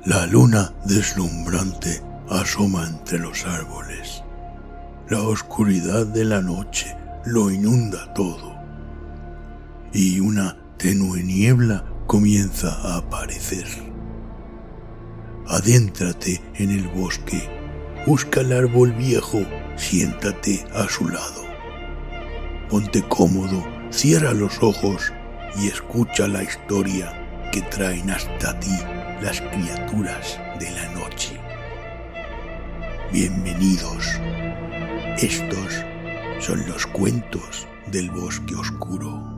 La luna deslumbrante asoma entre los árboles. La oscuridad de la noche lo inunda todo. Y una tenue niebla comienza a aparecer. Adéntrate en el bosque, busca el árbol viejo, siéntate a su lado. Ponte cómodo, cierra los ojos y escucha la historia que traen hasta ti las criaturas de la noche. Bienvenidos. Estos son los cuentos del bosque oscuro.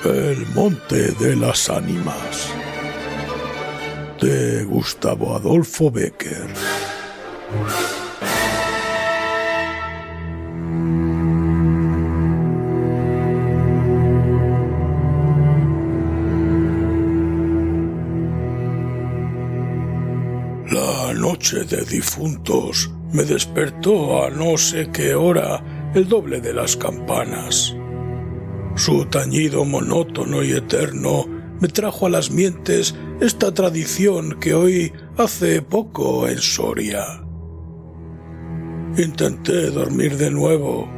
El Monte de las Ánimas, de Gustavo Adolfo Bécquer. La noche de difuntos me despertó a no sé qué hora el doble de las campanas. Su tañido monótono y eterno me trajo a las mientes esta tradición que oí hace poco en Soria. Intenté dormir de nuevo.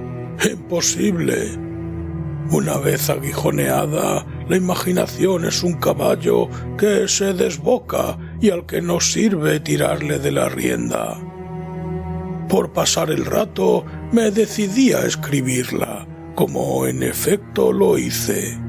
Imposible. Una vez aguijoneada, la imaginación es un caballo que se desboca y al que no sirve tirarle de la rienda. Por pasar el rato, me decidí a escribirla, como en efecto lo hice.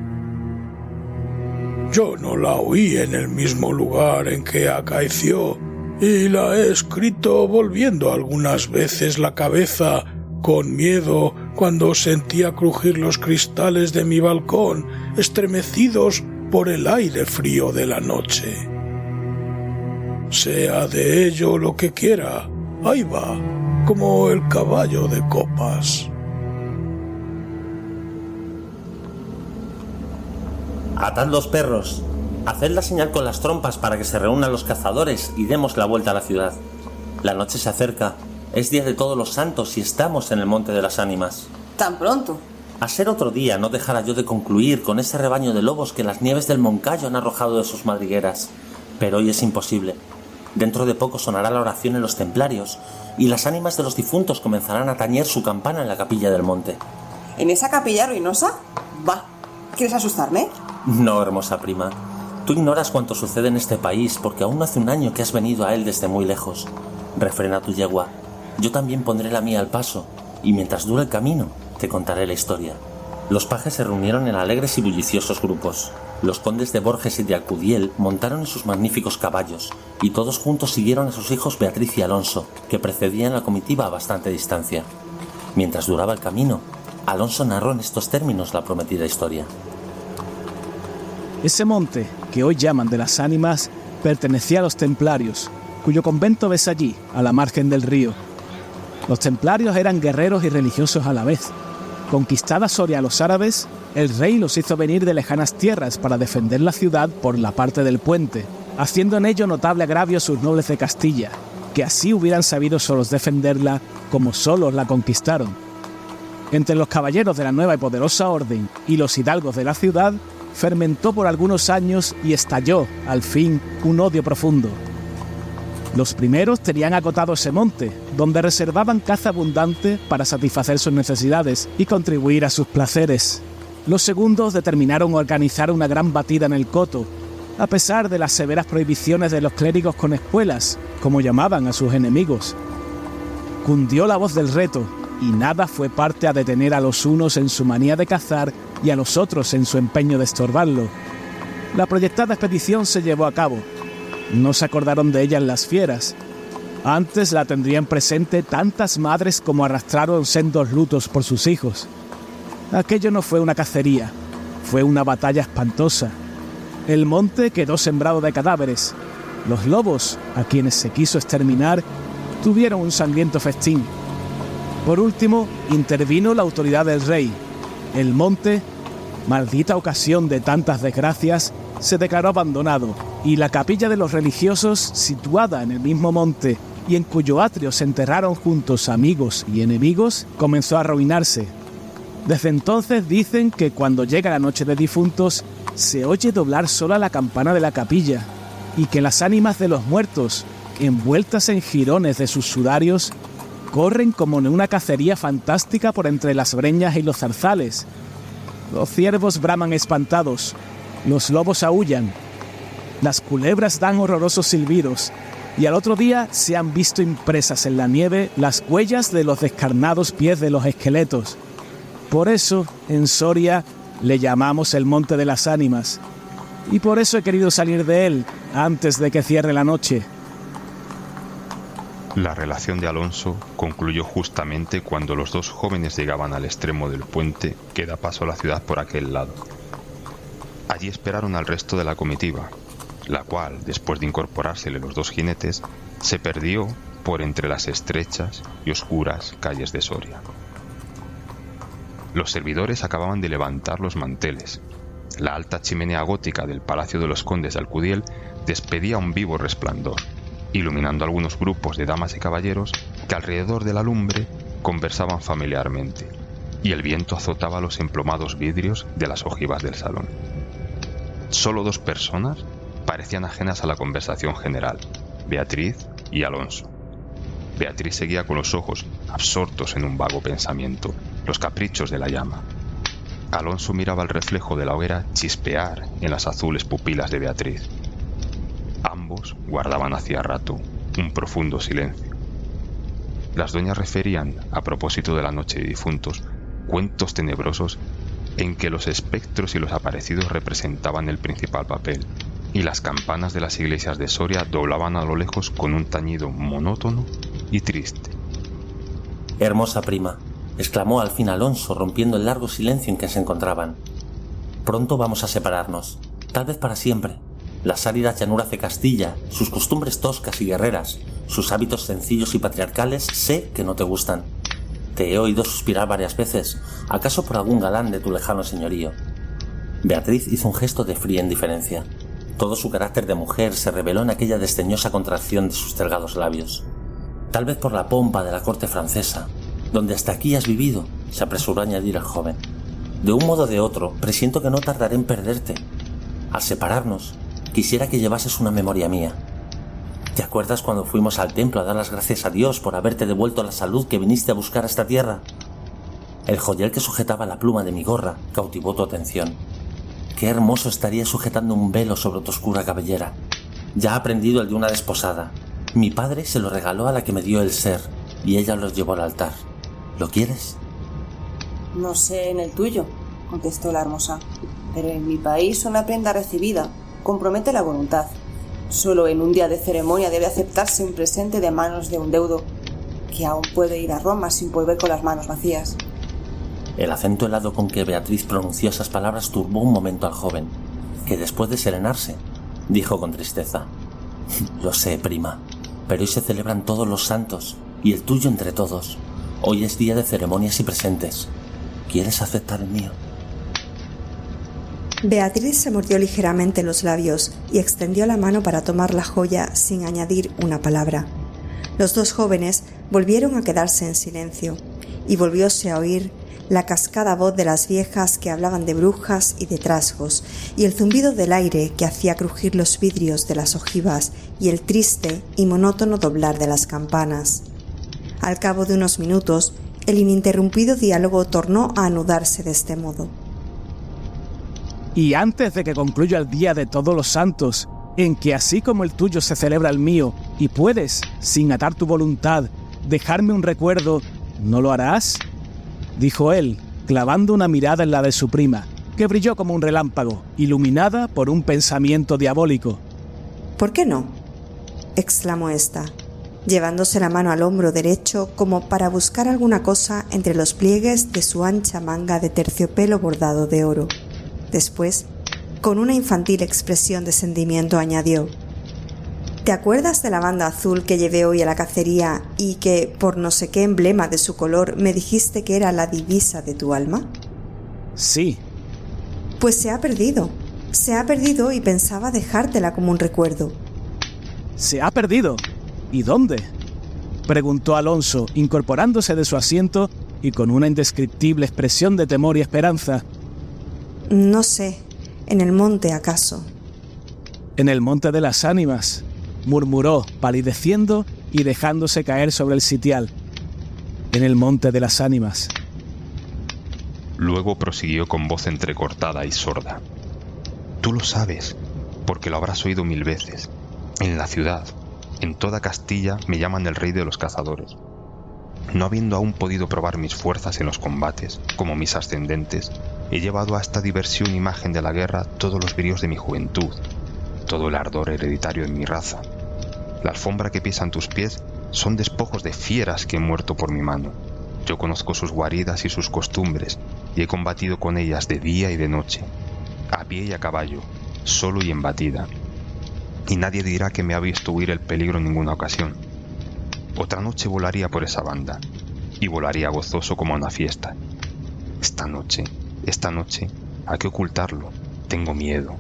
Yo no la oí en el mismo lugar en que acaeció, y la he escrito volviendo algunas veces la cabeza con miedo cuando sentía crujir los cristales de mi balcón, estremecidos por el aire frío de la noche. Sea de ello lo que quiera, ahí va, como el caballo de copas. Atad los perros, haced la señal con las trompas para que se reúnan los cazadores y demos la vuelta a la ciudad. La noche se acerca, es día de todos los santos y estamos en el Monte de las Ánimas. ¿Tan pronto? A ser otro día no dejara yo de concluir con ese rebaño de lobos que las nieves del Moncayo han arrojado de sus madrigueras. Pero hoy es imposible. Dentro de poco sonará la oración en los templarios y las ánimas de los difuntos comenzarán a tañer su campana en la capilla del monte. ¿En esa capilla ruinosa? Va, ¿quieres asustarme? No, hermosa prima. Tú ignoras cuanto sucede en este país porque aún no hace un año que has venido a él desde muy lejos. Refrena tu yegua. Yo también pondré la mía al paso y mientras dure el camino te contaré la historia. Los pajes se reunieron en alegres y bulliciosos grupos. Los condes de Borges y de Alcudiel montaron en sus magníficos caballos y todos juntos siguieron a sus hijos Beatriz y Alonso, que precedían la comitiva a bastante distancia. Mientras duraba el camino, Alonso narró en estos términos la prometida historia. Ese monte, que hoy llaman de las Ánimas, pertenecía a los templarios, cuyo convento ves allí, a la margen del río. Los templarios eran guerreros y religiosos a la vez. Conquistada Soria a los árabes, el rey los hizo venir de lejanas tierras para defender la ciudad por la parte del puente, haciendo en ello notable agravio a sus nobles de Castilla, que así hubieran sabido solos defenderla como solos la conquistaron. Entre los caballeros de la nueva y poderosa orden y los hidalgos de la ciudad, fermentó por algunos años y estalló, al fin, un odio profundo. Los primeros tenían acotado ese monte, donde reservaban caza abundante para satisfacer sus necesidades y contribuir a sus placeres. Los segundos determinaron organizar una gran batida en el coto, a pesar de las severas prohibiciones de los clérigos con espuelas, como llamaban a sus enemigos. Cundió la voz del reto, y nada fue parte a detener a los unos en su manía de cazar y a los otros en su empeño de estorbarlo. La proyectada expedición se llevó a cabo. No se acordaron de ella en las fieras. Antes la tendrían presente tantas madres como arrastraron sendos lutos por sus hijos. Aquello no fue una cacería, fue una batalla espantosa. El monte quedó sembrado de cadáveres. Los lobos, a quienes se quiso exterminar, tuvieron un sangriento festín. Por último, intervino la autoridad del rey. El monte, maldita ocasión de tantas desgracias, se declaró abandonado y la capilla de los religiosos, situada en el mismo monte y en cuyo atrio se enterraron juntos amigos y enemigos, comenzó a arruinarse. Desde entonces dicen que cuando llega la noche de difuntos se oye doblar sola la campana de la capilla y que las ánimas de los muertos, envueltas en jirones de sus sudarios, corren como en una cacería fantástica por entre las breñas y los zarzales. Los ciervos braman espantados, los lobos aúllan, las culebras dan horrorosos silbidos y al otro día se han visto impresas en la nieve las huellas de los descarnados pies de los esqueletos. Por eso, en Soria, le llamamos el Monte de las Ánimas. Y por eso he querido salir de él antes de que cierre la noche. La relación de Alonso concluyó justamente cuando los dos jóvenes llegaban al extremo del puente que da paso a la ciudad por aquel lado. Allí esperaron al resto de la comitiva, la cual, después de incorporársele los dos jinetes, se perdió por entre las estrechas y oscuras calles de Soria. Los servidores acababan de levantar los manteles. La alta chimenea gótica del Palacio de los Condes de Alcudiel despedía un vivo resplandor, iluminando algunos grupos de damas y caballeros que alrededor de la lumbre conversaban familiarmente, y el viento azotaba los emplomados vidrios de las ojivas del salón. Solo dos personas parecían ajenas a la conversación general, Beatriz y Alonso. Beatriz seguía con los ojos absortos en un vago pensamiento, los caprichos de la llama. Alonso miraba el reflejo de la hoguera chispear en las azules pupilas de Beatriz. Ambos guardaban hacía rato un profundo silencio. Las doñas referían, a propósito de la noche de difuntos, cuentos tenebrosos en que los espectros y los aparecidos representaban el principal papel, y las campanas de las iglesias de Soria doblaban a lo lejos con un tañido monótono y triste. Hermosa prima, exclamó al fin Alonso, rompiendo el largo silencio en que se encontraban. Pronto vamos a separarnos, tal vez para siempre. Las áridas llanuras de Castilla, sus costumbres toscas y guerreras, sus hábitos sencillos y patriarcales, sé que no te gustan. Te he oído suspirar varias veces, acaso por algún galán de tu lejano señorío. Beatriz hizo un gesto de fría indiferencia. Todo su carácter de mujer se reveló en aquella desdeñosa contracción de sus delgados labios. Tal vez por la pompa de la corte francesa, donde hasta aquí has vivido, se apresuró a añadir el joven. De un modo o de otro, presiento que no tardaré en perderte. Al separarnos, quisiera que llevases una memoria mía. ¿Te acuerdas cuando fuimos al templo a dar las gracias a Dios por haberte devuelto la salud que viniste a buscar a esta tierra? El joyel que sujetaba la pluma de mi gorra cautivó tu atención. Qué hermoso estaría sujetando un velo sobre tu oscura cabellera. Ya ha aprendido el de una desposada. Mi padre se lo regaló a la que me dio el ser, y ella lo llevó al altar. ¿Lo quieres? No sé en el tuyo, contestó la hermosa, pero en mi país una prenda recibida compromete la voluntad. Solo en un día de ceremonia debe aceptarse un presente de manos de un deudo, que aún puede ir a Roma sin volver con las manos vacías. El acento helado con que Beatriz pronunció esas palabras turbó un momento al joven, que después de serenarse, dijo con tristeza: Lo sé, prima, pero hoy se celebran todos los santos, y el tuyo entre todos. Hoy es día de ceremonias y presentes. ¿Quieres aceptar el mío? Beatriz se mordió ligeramente los labios y extendió la mano para tomar la joya sin añadir una palabra. Los dos jóvenes volvieron a quedarse en silencio y volvióse a oír la cascada voz de las viejas que hablaban de brujas y de trasgos, y el zumbido del aire que hacía crujir los vidrios de las ojivas y el triste y monótono doblar de las campanas. Al cabo de unos minutos, el ininterrumpido diálogo tornó a anudarse de este modo. Y antes de que concluya el día de todos los santos, en que así como el tuyo se celebra el mío, y puedes, sin atar tu voluntad, dejarme un recuerdo, ¿no lo harás?, dijo él, clavando una mirada en la de su prima, que brilló como un relámpago, iluminada por un pensamiento diabólico. ¿Por qué no?, exclamó ésta, llevándose la mano al hombro derecho como para buscar alguna cosa entre los pliegues de su ancha manga de terciopelo bordado de oro. Después, con una infantil expresión de sentimiento, añadió: ¿Te acuerdas de la banda azul que llevé hoy a la cacería y que, por no sé qué emblema de su color, me dijiste que era la divisa de tu alma? Sí. Pues se ha perdido. Se ha perdido y pensaba dejártela como un recuerdo. ¿Se ha perdido? ¿Y dónde?, preguntó Alonso, incorporándose de su asiento y con una indescriptible expresión de temor y esperanza. No sé. ¿En el monte, acaso? En el monte de las ánimas, murmuró, palideciendo y dejándose caer sobre el sitial. En el monte de las ánimas. Luego prosiguió con voz entrecortada y sorda: Tú lo sabes, porque lo habrás oído 1000 veces. En la ciudad, en toda Castilla, me llaman el rey de los cazadores. No habiendo aún podido probar mis fuerzas en los combates, como mis ascendentes, he llevado a esta diversión imagen de la guerra todos los bríos de mi juventud, todo el ardor hereditario en mi raza. La alfombra que pisan tus pies son despojos de fieras que he muerto por mi mano. Yo conozco sus guaridas y sus costumbres, y he combatido con ellas de día y de noche, a pie y a caballo, solo y en batida. Y nadie dirá que me ha visto huir el peligro en ninguna ocasión. Otra noche volaría por esa banda, y volaría gozoso como a una fiesta. Esta noche, hay que ocultarlo, tengo miedo.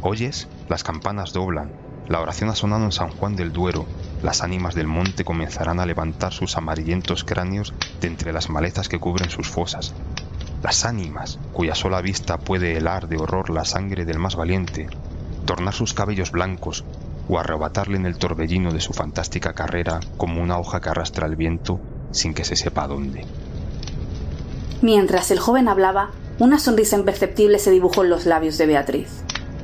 ¿Oyes? Las campanas doblan, la oración ha sonado en San Juan del Duero, las ánimas del monte comenzarán a levantar sus amarillentos cráneos de entre las malezas que cubren sus fosas. Las ánimas, cuya sola vista puede helar de horror la sangre del más valiente, tornar sus cabellos blancos o arrebatarle en el torbellino de su fantástica carrera como una hoja que arrastra el viento sin que se sepa dónde. Mientras el joven hablaba, una sonrisa imperceptible se dibujó en los labios de Beatriz,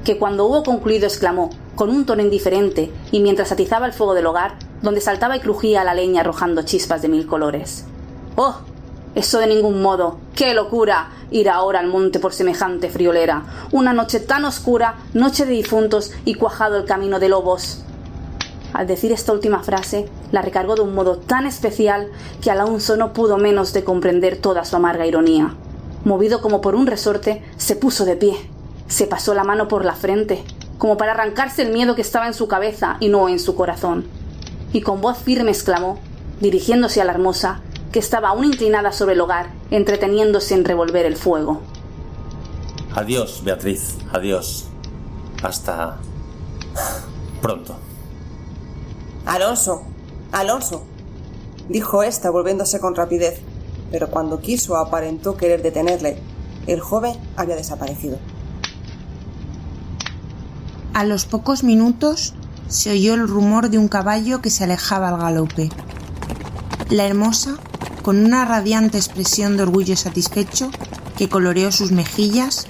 que cuando hubo concluido exclamó, con un tono indiferente y mientras atizaba el fuego del hogar, donde saltaba y crujía la leña arrojando chispas de 1000 colores: ¡Oh! Eso de ningún modo. ¡Qué locura! Ir ahora al monte por semejante friolera. Una noche tan oscura, noche de difuntos y cuajado el camino de lobos. Al decir esta última frase, la recargó de un modo tan especial que Alonso no pudo menos de comprender toda su amarga ironía. Movido como por un resorte, se puso de pie. Se pasó la mano por la frente, como para arrancarse el miedo que estaba en su cabeza y no en su corazón. Y con voz firme exclamó, dirigiéndose a la hermosa, que estaba aún inclinada sobre el hogar, entreteniéndose en revolver el fuego: Adiós, Beatriz, adiós. Hasta pronto. Alonso, dijo ésta volviéndose con rapidez, pero cuando quiso aparentó querer detenerle. El joven había desaparecido. A los pocos minutos se oyó el rumor de un caballo que se alejaba al galope. La hermosa, con una radiante expresión de orgullo satisfecho que coloreó sus mejillas,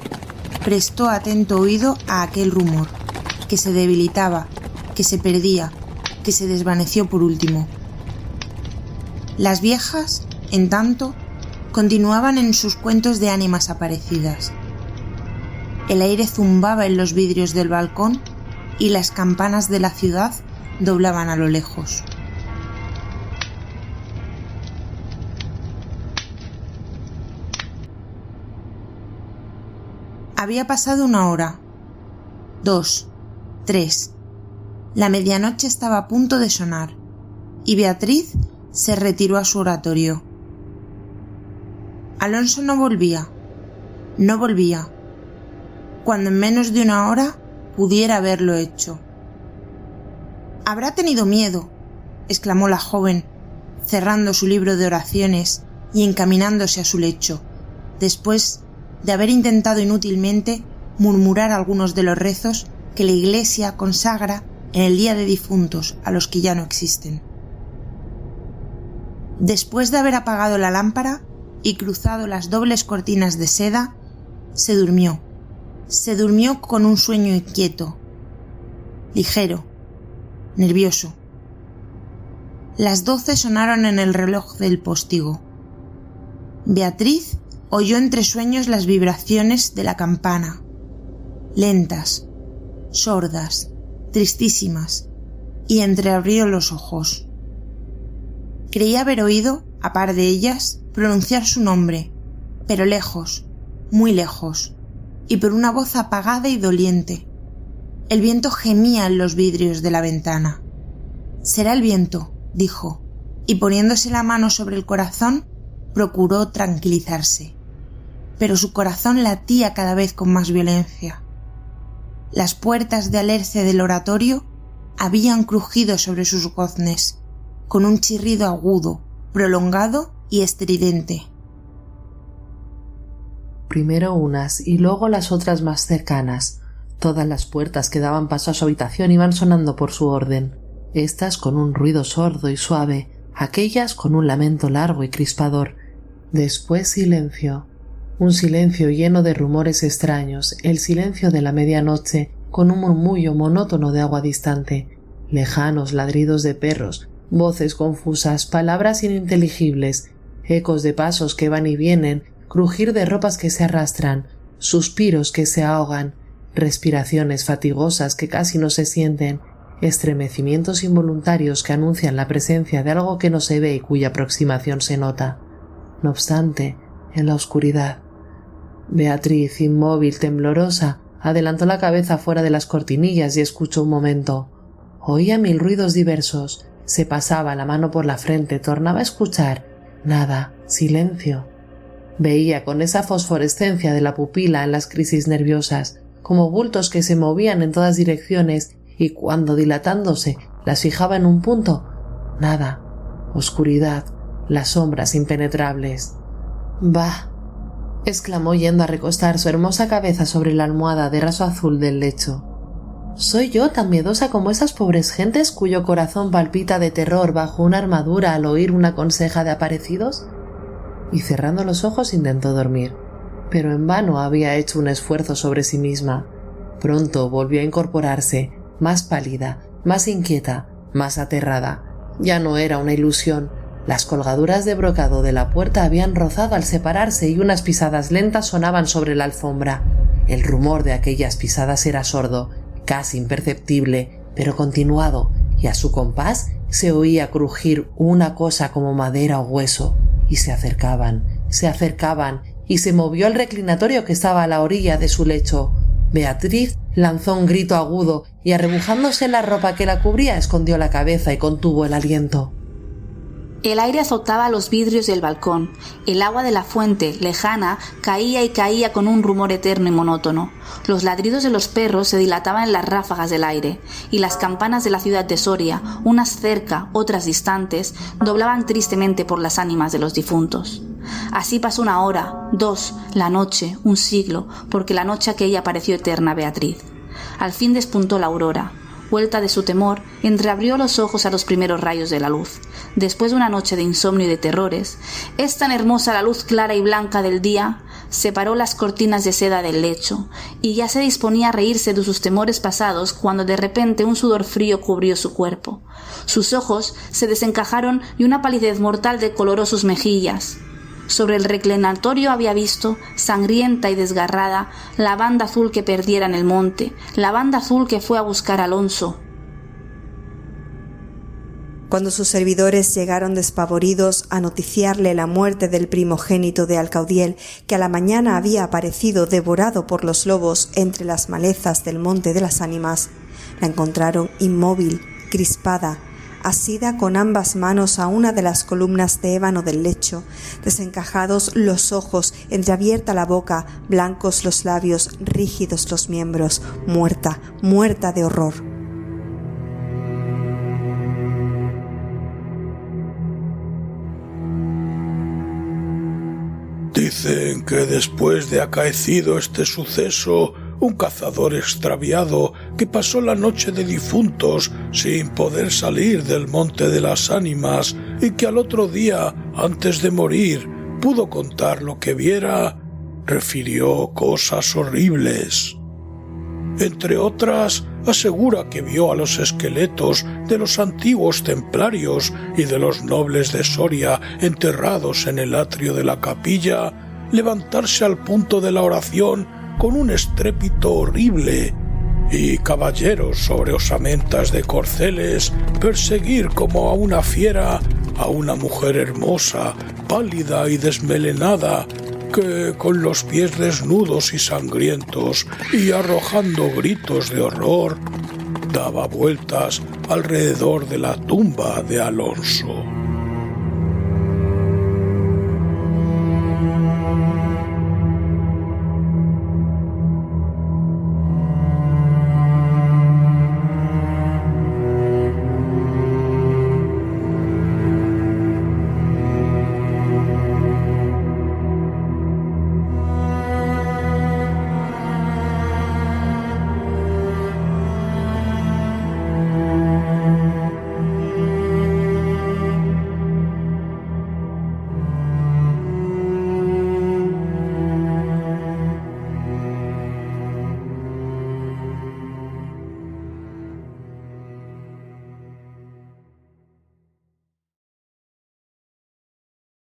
prestó atento oído a aquel rumor, que se debilitaba, que se perdía, que se desvaneció por último. Las viejas, en tanto, continuaban en sus cuentos de ánimas aparecidas. El aire zumbaba en los vidrios del balcón y las campanas de la ciudad doblaban a lo lejos. Había pasado 1 hora, 2, 3. La medianoche estaba a punto de sonar, y Beatriz se retiró a su oratorio. Alonso no volvía. Cuando en menos de 1 hora pudiera haberlo hecho. «Habrá tenido miedo», exclamó la joven, cerrando su libro de oraciones y encaminándose a su lecho, después de haber intentado inútilmente murmurar algunos de los rezos que la Iglesia consagra en el día de difuntos a los que ya no existen. Después de haber apagado la lámpara y cruzado las dobles cortinas de seda, se durmió con un sueño inquieto, ligero, nervioso. Las 12 sonaron en el reloj del postigo. Beatriz oyó entre sueños las vibraciones de la campana, lentas, sordas, tristísimas, y entreabrió los ojos. Creía haber oído, a par de ellas, pronunciar su nombre, pero lejos, muy lejos, y por una voz apagada y doliente. El viento gemía en los vidrios de la ventana. «Será el viento», dijo, y poniéndose la mano sobre el corazón, procuró tranquilizarse. Pero su corazón latía cada vez con más violencia. Las puertas de alerce del oratorio habían crujido sobre sus goznes, con un chirrido agudo, prolongado y estridente. Primero unas y luego las otras más cercanas. Todas las puertas que daban paso a su habitación iban sonando por su orden, estas con un ruido sordo y suave, aquellas con un lamento largo y crispador. Después silencio, un silencio lleno de rumores extraños, el silencio de la medianoche, con un murmullo monótono de agua distante, lejanos ladridos de perros, voces confusas, palabras ininteligibles, ecos de pasos que van y vienen, crujir de ropas que se arrastran, suspiros que se ahogan, respiraciones fatigosas que casi no se sienten, estremecimientos involuntarios que anuncian la presencia de algo que no se ve y cuya aproximación se nota. No obstante, en la oscuridad, Beatriz, inmóvil, temblorosa, adelantó la cabeza fuera de las cortinillas y escuchó un momento. Oía mil ruidos diversos, se pasaba la mano por la frente, tornaba a escuchar. Nada, silencio. Veía con esa fosforescencia de la pupila en las crisis nerviosas, como bultos que se movían en todas direcciones y cuando dilatándose las fijaba en un punto. Nada, oscuridad, las sombras impenetrables. «Bah», exclamó yendo a recostar su hermosa cabeza sobre la almohada de raso azul del lecho. «¿Soy yo tan miedosa como esas pobres gentes cuyo corazón palpita de terror bajo una armadura al oír una conseja de aparecidos?» Y cerrando los ojos intentó dormir, pero en vano había hecho un esfuerzo sobre sí misma. Pronto volvió a incorporarse, más pálida, más inquieta, más aterrada. Ya no era una ilusión. Las colgaduras de brocado de la puerta habían rozado al separarse y unas pisadas lentas sonaban sobre la alfombra. El rumor de aquellas pisadas era sordo, casi imperceptible, pero continuado, y a su compás se oía crujir una cosa como madera o hueso, y se acercaban, y se movió el reclinatorio que estaba a la orilla de su lecho. Beatriz lanzó un grito agudo y, arrebujándose en la ropa que la cubría, escondió la cabeza y contuvo el aliento. El aire azotaba los vidrios del balcón. El agua de la fuente, lejana, caía y caía con un rumor eterno y monótono. Los ladridos de los perros se dilataban en las ráfagas del aire, y las campanas de la ciudad de Soria, unas cerca, otras distantes, doblaban tristemente por las ánimas de los difuntos. Así pasó una hora, dos, la noche, un siglo, porque la noche aquella pareció eterna a Beatriz. Al fin despuntó la aurora. Vuelta de su temor, entreabrió los ojos a los primeros rayos de la luz. Después de una noche de insomnio y de terrores, es tan hermosa la luz clara y blanca del día, separó las cortinas de seda del lecho, y ya se disponía a reírse de sus temores pasados cuando de repente un sudor frío cubrió su cuerpo. Sus ojos se desencajaron y una palidez mortal decoloró sus mejillas. Sobre el reclinatorio había visto, sangrienta y desgarrada, la banda azul que perdiera en el monte, la banda azul que fue a buscar a Alonso. Cuando sus servidores llegaron despavoridos a noticiarle la muerte del primogénito de Alcaudiel, que a la mañana había aparecido devorado por los lobos entre las malezas del Monte de las Ánimas, la encontraron inmóvil, crispada, asida con ambas manos a una de las columnas de ébano del lecho, desencajados los ojos, entreabierta la boca, blancos los labios, rígidos los miembros, muerta, muerta de horror. Dicen que después de acaecido este suceso, un cazador extraviado que pasó la noche de difuntos sin poder salir del Monte de las Ánimas y que al otro día, antes de morir, pudo contar lo que viera, refirió cosas horribles. Entre otras, asegura que vio a los esqueletos de los antiguos templarios y de los nobles de Soria enterrados en el atrio de la capilla levantarse al punto de la oración con un estrépito horrible, y caballeros sobre osamentas de corceles perseguir como a una fiera a una mujer hermosa, pálida y desmelenada, que con los pies desnudos y sangrientos y arrojando gritos de horror, daba vueltas alrededor de la tumba de Alonso.